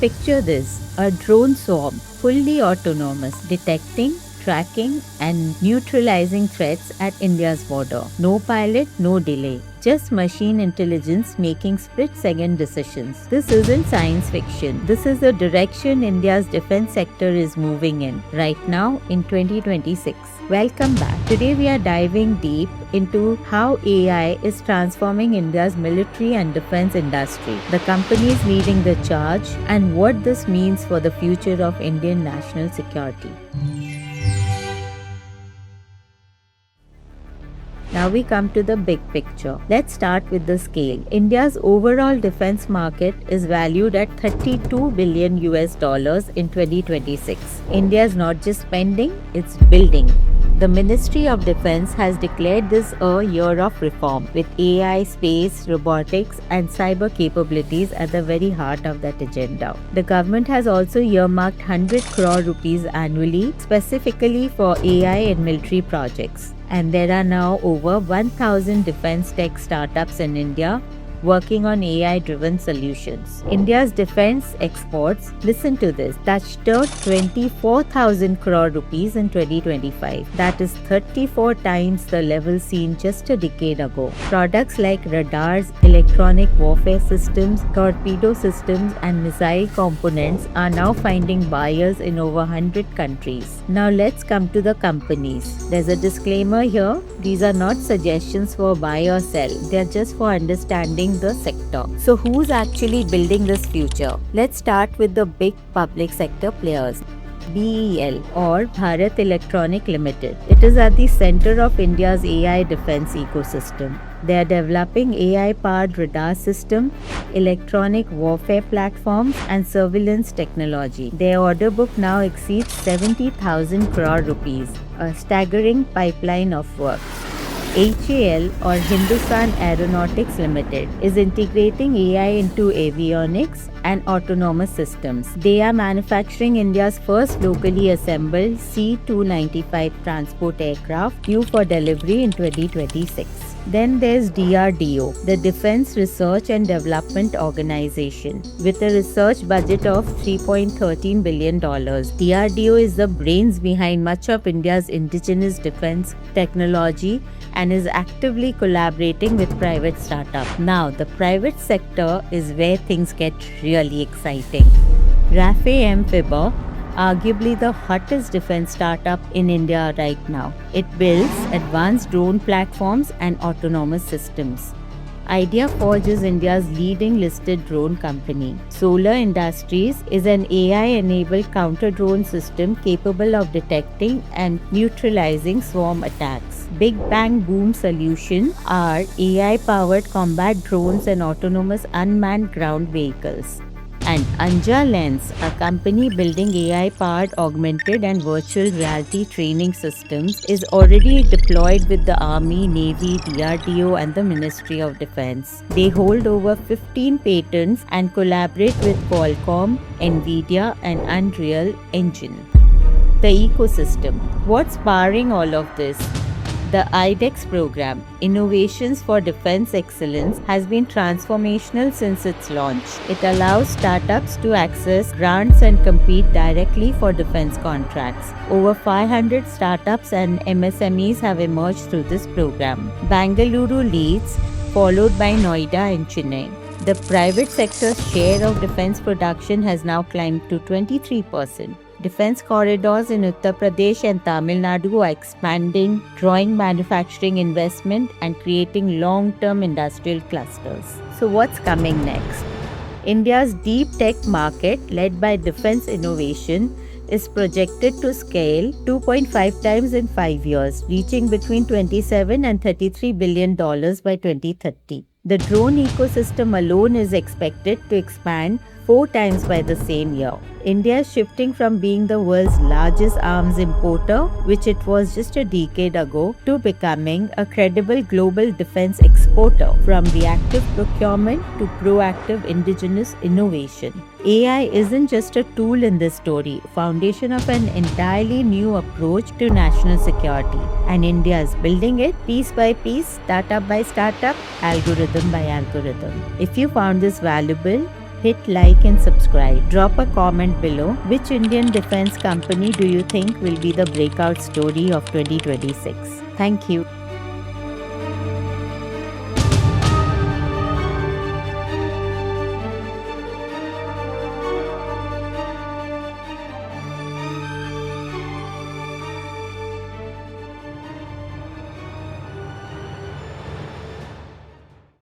Picture this, a drone swarm, fully autonomous, detecting, tracking and neutralizing threats at India's border. No pilot, no delay. Just machine intelligence making split-second decisions. This isn't science fiction. This is the direction India's defense sector is moving in right now in 2026. Welcome back. Today we are diving deep into how AI is transforming India's military and defense industry, the companies leading the charge, and what this means for the future of Indian national security. Now we come to the big picture. Let's start with the scale. India's overall defense market is valued at 32 billion US dollars in 2026. India is not just spending, it's building. The Ministry of Defense has declared this a year of reform, with AI, space, robotics, and cyber capabilities at the very heart of that agenda. The government has also earmarked 100 crore rupees annually specifically for AI and military projects. And there are now over 1,000 defense tech startups in India working on AI-driven solutions. India's defense exports, listen to this, touched 24,000 crore rupees in 2025. That is 34 times the level seen just a decade ago. Products like radars, electronic warfare systems, torpedo systems, and missile components are now finding buyers in over 100 countries. Now let's come to the companies. There's a disclaimer here. These are not suggestions for buy or sell. They're just for understanding the sector. So who's actually building this future? Let's start with the big public sector players. BEL or Bharat Electronic Limited. It is at the center of India's AI defense ecosystem. They are developing AI-powered radar system, electronic warfare platforms, and surveillance technology. Their order book now exceeds 70,000 crore rupees, a staggering pipeline of work. HAL or Hindustan Aeronautics Limited is integrating AI into avionics and autonomous systems. They are manufacturing India's first locally assembled C-295 transport aircraft due for delivery in 2026. Then there's DRDO, the Defense Research and Development Organization, with a research budget of $3.13 billion. DRDO is the brains behind much of India's indigenous defense technology and is actively collaborating with private startups. Now, the private sector is where things get really exciting. RAFE Amphibious, arguably the hottest defense startup in India right now. It builds advanced drone platforms and autonomous systems. IdeaForge is India's leading listed drone company. Solar Industries is an AI-enabled counter-drone system capable of detecting and neutralizing swarm attacks. Big Bang Boom Solution are AI-powered combat drones and autonomous unmanned ground vehicles. And Anja Lens, a company building AI-powered augmented and virtual reality training systems, is already deployed with the Army, Navy, DRDO and the Ministry of Defense. They hold over 15 patents and collaborate with Qualcomm, Nvidia and Unreal Engine. The ecosystem. What's powering all of this? The IDEX program, Innovations for Defense Excellence, has been transformational since its launch. It allows startups to access grants and compete directly for defense contracts. Over 500 startups and MSMEs have emerged through this program. Bangalore leads, followed by Noida and Chennai. The private sector's share of defense production has now climbed to 23%. Defense corridors in Uttar Pradesh and Tamil Nadu are expanding, drawing manufacturing investment and creating long-term industrial clusters. So what's coming next? India's deep tech market, led by defense innovation, is projected to scale 2.5 times in 5 years, reaching between $27 and $33 billion by 2030. The drone ecosystem alone is expected to expand 4 times by the same year. India is shifting from being the world's largest arms importer, which it was just a decade ago, to becoming a credible global defense exporter, from reactive procurement to proactive indigenous innovation. AI isn't just a tool in this story, foundation of an entirely new approach to national security. And India is building it piece by piece, startup by startup, algorithm by algorithm. If you found this valuable, Hit like and subscribe. Drop a comment below. Which Indian defense company do you think will be the breakout story of 2026? Thank you.